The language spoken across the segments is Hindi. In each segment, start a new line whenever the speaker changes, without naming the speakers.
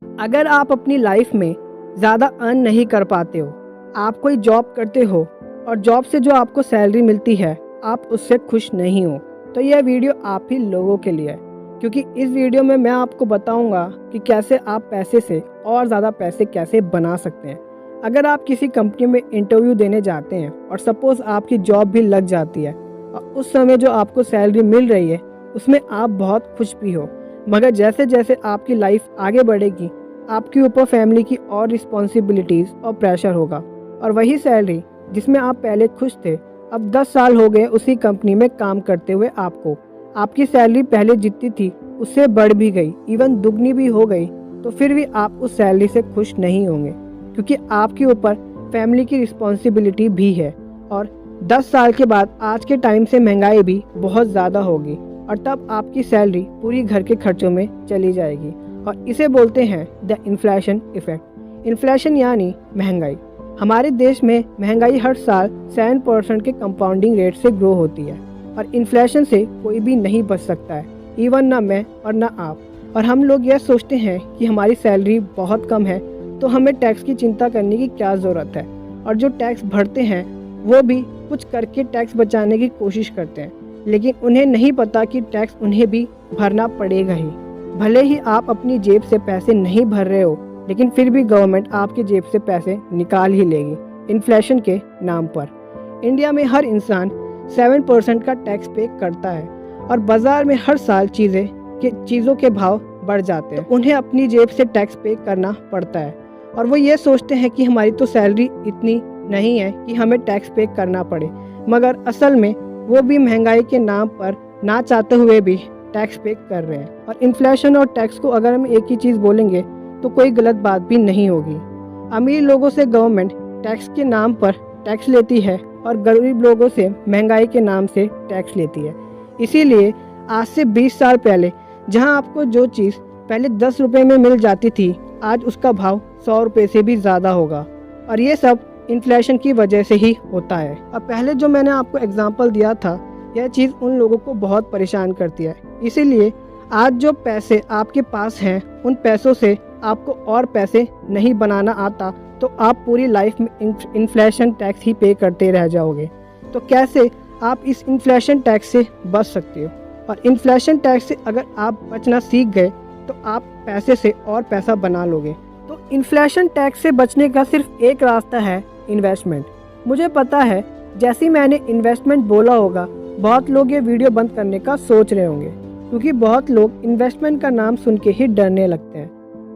अगर आप अपनी लाइफ में ज़्यादा अर्न नहीं कर पाते हो, आप कोई जॉब करते हो और जॉब से जो आपको सैलरी मिलती है, आप उससे खुश नहीं हो, तो यह वीडियो आप ही लोगों के लिए है। क्योंकि इस वीडियो में मैं आपको बताऊंगा कि कैसे आप पैसे से और ज़्यादा पैसे कैसे बना सकते हैं। अगर आप किसी कंपनी में इंटरव्यू देने जाते हैं और सपोज़ आपकी जॉब भी लग जाती है और उस समय जो आपको सैलरी मिल रही है उसमें आप बहुत खुश भी हो, मगर जैसे जैसे आपकी लाइफ आगे बढ़ेगी आपके ऊपर फैमिली की और रिस्पॉन्सिबिलिटीज़ और प्रेशर होगा, और वही सैलरी जिसमें आप पहले खुश थे, अब 10 साल हो गए उसी कंपनी में काम करते हुए आपको आपकी सैलरी पहले जितनी थी उससे बढ़ भी गई, इवन दुगनी भी हो गई, तो फिर भी आप उस सैलरी से खुश नहीं होंगे क्योंकि आपके ऊपर फैमिली की रिस्पॉन्सिबिलिटी भी है। और 10 साल के बाद आज के टाइम से महंगाई भी बहुत ज़्यादा होगी और तब आपकी सैलरी पूरी घर के खर्चों में चली जाएगी, और इसे बोलते हैं द इन्फ्लेशन इफ़ेक्ट। इन्फ्लेशन यानी महंगाई। हमारे देश में महंगाई हर साल 7% के कंपाउंडिंग रेट से ग्रो होती है और इन्फ्लेशन से कोई भी नहीं बच सकता है, इवन ना मैं और ना आप। और हम लोग यह सोचते हैं कि हमारी सैलरी बहुत कम है तो हमें टैक्स की चिंता करने की क्या ज़रूरत है, और जो टैक्स भरते हैं वो भी कुछ करके टैक्स बचाने की कोशिश करते हैं, लेकिन उन्हें नहीं पता कि टैक्स उन्हें भी भरना पड़ेगा ही। भले ही आप अपनी जेब से पैसे नहीं भर रहे हो, लेकिन फिर भी गवर्नमेंट आपकी जेब से पैसे निकाल ही लेगी इन्फ्लेशन के नाम पर। इंडिया में हर इंसान 7% का टैक्स पे करता है और बाज़ार में हर साल चीज़ों के भाव बढ़ जाते हैं, तो उन्हें अपनी जेब से टैक्स पे करना पड़ता है। और वो ये सोचते हैं कि हमारी तो सैलरी इतनी नहीं है कि हमें टैक्स पे करना पड़े, मगर असल में वो भी महंगाई के नाम पर ना चाहते हुए भी टैक्स पे कर रहे हैं। और इन्फ्लेशन और टैक्स को अगर हम एक ही चीज़ बोलेंगे तो कोई गलत बात भी नहीं होगी। अमीर लोगों से गवर्नमेंट टैक्स के नाम पर टैक्स लेती है और गरीब लोगों से महंगाई के नाम से टैक्स लेती है। इसीलिए आज से 20 साल पहले जहां आपको जो चीज़ पहले 10 रुपये में मिल जाती थी, आज उसका भाव 100 रुपये से भी ज़्यादा होगा, और ये सब इन्फ्लेशन की वजह से ही होता है। अब पहले जो मैंने आपको एग्जांपल दिया था, यह चीज़ उन लोगों को बहुत परेशान करती है। इसीलिए आज जो पैसे आपके पास हैं उन पैसों से आपको और पैसे नहीं बनाना आता, तो आप पूरी लाइफ में इन्फ्लेशन टैक्स ही पे करते रह जाओगे। तो कैसे आप इस इन्फ्लेशन टैक्स से बच सकते हो? और इन्फ्लेशन टैक्स से अगर आप बचना सीख गए तो आप पैसे से और पैसा बना लोगे। तो इन्फ्लेशन टैक्स से बचने का सिर्फ एक रास्ता है, इन्वेस्टमेंट। मुझे पता है जैसे ही मैंने इन्वेस्टमेंट बोला होगा बहुत लोग ये वीडियो बंद करने का सोच रहे होंगे, क्योंकि बहुत लोग इन्वेस्टमेंट का नाम सुन के ही डरने लगते हैं।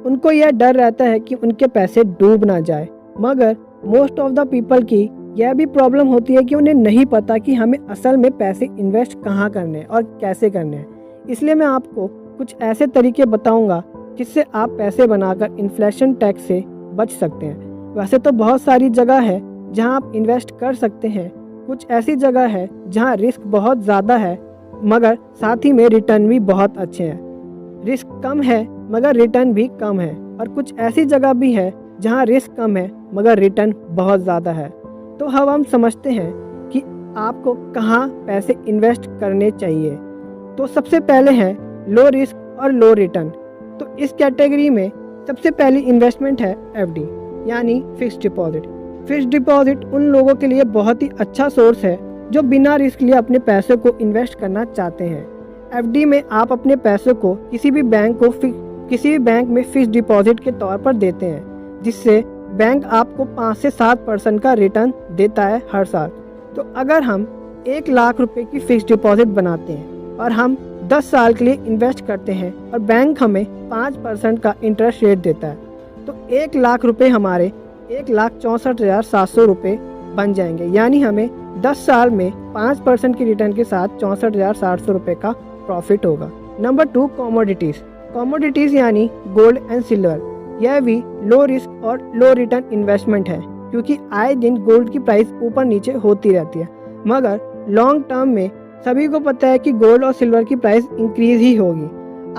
उनको यह डर रहता है कि उनके पैसे डूब ना जाए, मगर मोस्ट ऑफ द पीपल की यह भी प्रॉब्लम होती है कि उन्हें नहीं पता कि हमें असल में पैसे इन्वेस्ट कहाँ करने हैं और कैसे करने हैं। इसलिए मैं आपको कुछ ऐसे तरीके बताऊंगा जिससे आप पैसे बनाकर इन्फ्लेशन टैक्स से बच सकते हैं। वैसे तो बहुत सारी जगह है जहां आप इन्वेस्ट कर सकते हैं, कुछ ऐसी जगह है जहां रिस्क बहुत ज़्यादा है मगर साथ ही में रिटर्न भी बहुत अच्छे हैं। रिस्क कम है मगर रिटर्न भी कम है, और कुछ ऐसी जगह भी है जहां रिस्क कम है मगर रिटर्न बहुत ज़्यादा है। तो अब हम समझते हैं कि आपको कहाँ पैसे इन्वेस्ट करने चाहिए। तो सबसे पहले है लो रिस्क और लो रिटर्न। तो इस कैटेगरी में सबसे पहली इन्वेस्टमेंट है एफडी यानी फिक्स्ड डिपॉजिट। फिक्स्ड डिपॉजिट उन लोगों के लिए बहुत ही अच्छा सोर्स है जो बिना रिस्क लिए अपने पैसों को इन्वेस्ट करना चाहते हैं। एफडी में आप अपने पैसों को किसी भी बैंक में फिक्स्ड डिपॉजिट के तौर पर देते हैं, जिससे बैंक आपको 5 से 7% का रिटर्न देता है हर साल। तो अगर हम 1 लाख रुपए की फिक्स्ड डिपॉजिट बनाते हैं और हम 10 साल के लिए इन्वेस्ट करते हैं और बैंक हमें 5% का इंटरेस्ट रेट देता है, तो 1 लाख रुपए हमारे 1,64,700 रुपये बन जाएंगे। यानी हमें 10 साल में 5% की रिटर्न के साथ 64,700 रुपये का प्रॉफिट होगा। नंबर 2, कमोडिटीज़ यानी गोल्ड एंड सिल्वर। यह भी लो रिस्क और लो रिटर्न इन्वेस्टमेंट है, क्योंकि आए दिन गोल्ड की प्राइस ऊपर नीचे होती रहती है, मगर लॉन्ग टर्म में सभी को पता है कि गोल्ड और सिल्वर की प्राइस इंक्रीज ही होगी।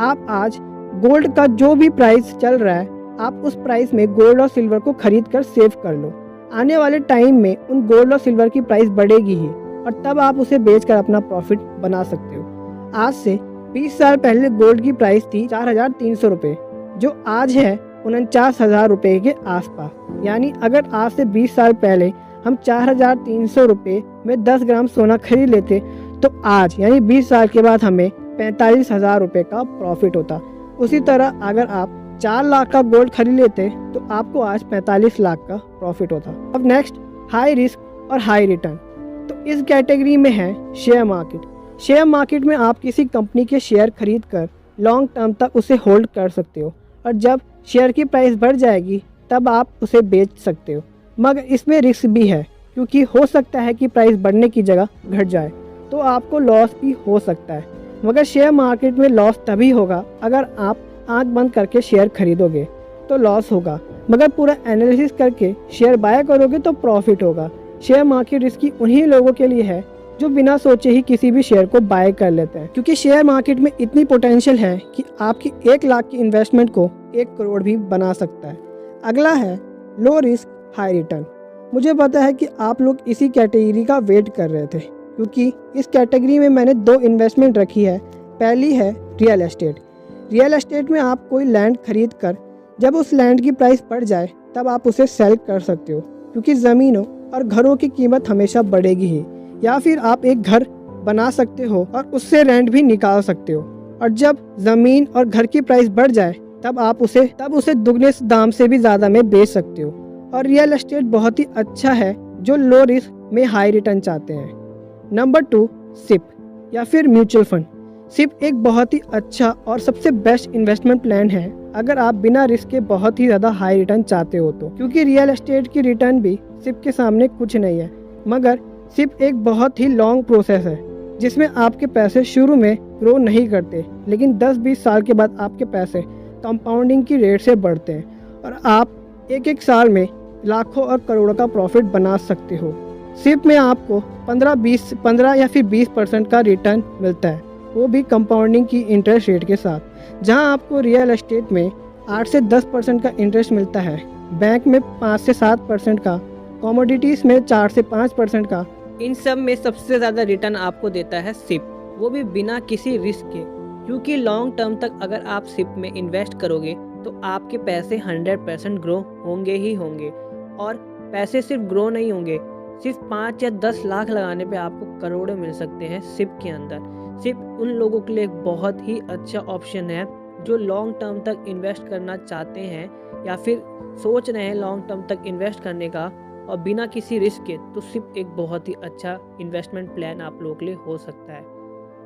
आप आज गोल्ड का जो भी प्राइस चल रहा है, आप उस प्राइस में गोल्ड और सिल्वर को खरीद कर सेव कर लो। आने वाले टाइम में उन गोल्ड और सिल्वर की प्राइस बढ़ेगी ही, और तब आप उसे बेचकर अपना प्रॉफिट बना सकते हो। आज से 20 साल पहले गोल्ड की प्राइस थी 4,300 रुपये, जो आज है 49,000 रुपये के आसपास। यानी अगर आज से 20 साल पहले हम 4,300 रुपये में 10 ग्राम सोना खरीद लेते तो आज यानी 20 साल के बाद हमें 45,000 रुपये का प्रॉफिट होता। उसी तरह अगर आप 4 लाख का गोल्ड खरीद लेते तो आपको आज 45 लाख का प्रॉफिट होता। अब नेक्स्ट, हाई रिस्क और हाई रिटर्न। तो इस कैटेगरी में है शेयर मार्केट। शेयर मार्केट में आप किसी कंपनी के शेयर खरीद कर लॉन्ग टर्म तक उसे होल्ड कर सकते हो और जब शेयर की प्राइस बढ़ जाएगी तब आप उसे बेच सकते हो। मगर इसमें रिस्क भी है क्योंकि हो सकता है कि प्राइस बढ़ने की जगह घट जाए तो आपको लॉस भी हो सकता है। मगर शेयर मार्केट में लॉस तभी होगा अगर आप आंख बंद करके शेयर खरीदोगे तो लॉस होगा, मगर पूरा एनालिसिस करके शेयर बाय करोगे तो प्रॉफिट होगा। शेयर मार्केट रिस्की उन्हीं लोगों के लिए है जो बिना सोचे ही किसी भी शेयर को बाय कर लेते हैं, क्योंकि शेयर मार्केट में इतनी पोटेंशियल है कि आपकी 1 लाख की इन्वेस्टमेंट को 1 करोड़ भी बना सकता है। अगला है लो रिस्क हाई रिटर्न। मुझे पता है कि आप लोग इसी कैटेगरी का वेट कर रहे थे क्योंकि इस कैटेगरी में मैंने 2 इन्वेस्टमेंट रखी है। पहली है रियल एस्टेट। रियल एस्टेट में आप कोई लैंड खरीद कर जब उस लैंड की प्राइस बढ़ जाए तब आप उसे सेल कर सकते हो, क्योंकि ज़मीनों और घरों की कीमत हमेशा बढ़ेगी ही। या फिर आप एक घर बना सकते हो और उससे रेंट भी निकाल सकते हो और जब ज़मीन और घर की प्राइस बढ़ जाए तब उसे दुगने दाम से भी ज़्यादा में बेच सकते हो। और रियल एस्टेट बहुत ही अच्छा है जो लो रिस्क में हाई रिटर्न चाहते हैं। नंबर 2, सिप या फिर म्यूचुअल फंड। सिप एक बहुत ही अच्छा और सबसे बेस्ट इन्वेस्टमेंट प्लान है अगर आप बिना रिस्क के बहुत ही ज़्यादा हाई रिटर्न चाहते हो तो, क्योंकि रियल एस्टेट की रिटर्न भी सिप के सामने कुछ नहीं है। मगर सिप एक बहुत ही लॉन्ग प्रोसेस है जिसमें आपके पैसे शुरू में ग्रो नहीं करते, लेकिन 10-20 साल के बाद आपके पैसे कंपाउंडिंग की रेट से बढ़ते हैं और आप एक साल में लाखों और करोड़ों का प्रॉफिट बना सकते हो। सिप में आपको 15 या फिर 20% का रिटर्न मिलता है, वो भी कंपाउंडिंग की इंटरेस्ट रेट के साथ। जहां आपको रियल एस्टेट में 8 से 10% का इंटरेस्ट मिलता है, बैंक में 5 से 7% का, कमोडिटीज़ में 4 से 5% का। इन सब में सबसे ज़्यादा रिटर्न आपको देता है सिप, वो भी बिना किसी रिस्क के, क्योंकि लॉन्ग टर्म तक अगर आप सिप में इन्वेस्ट करोगे तो आपके पैसे 100% ग्रो होंगे ही होंगे। और पैसे सिर्फ ग्रो नहीं होंगे, सिर्फ 5 या 10 लाख लगाने पे आपको करोड़ों मिल सकते हैं सिप के अंदर। सिप उन लोगों के लिए एक बहुत ही अच्छा ऑप्शन है जो लॉन्ग टर्म तक इन्वेस्ट करना चाहते हैं या फिर सोच रहे हैं लॉन्ग टर्म तक इन्वेस्ट करने का और बिना किसी रिस्क के। तो सिप एक बहुत ही अच्छा इन्वेस्टमेंट प्लान आप लोगों के लिए हो सकता है।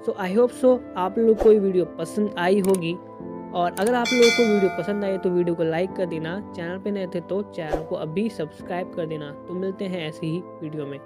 सो आई होप सो आप लोगों को ये वीडियो पसंद आई होगी, और अगर आप लोगों को वीडियो पसंद आई तो वीडियो को लाइक कर देना, चैनल पे नए थे तो चैनल को अभी सब्सक्राइब कर देना। तो मिलते हैं ऐसी ही वीडियो में।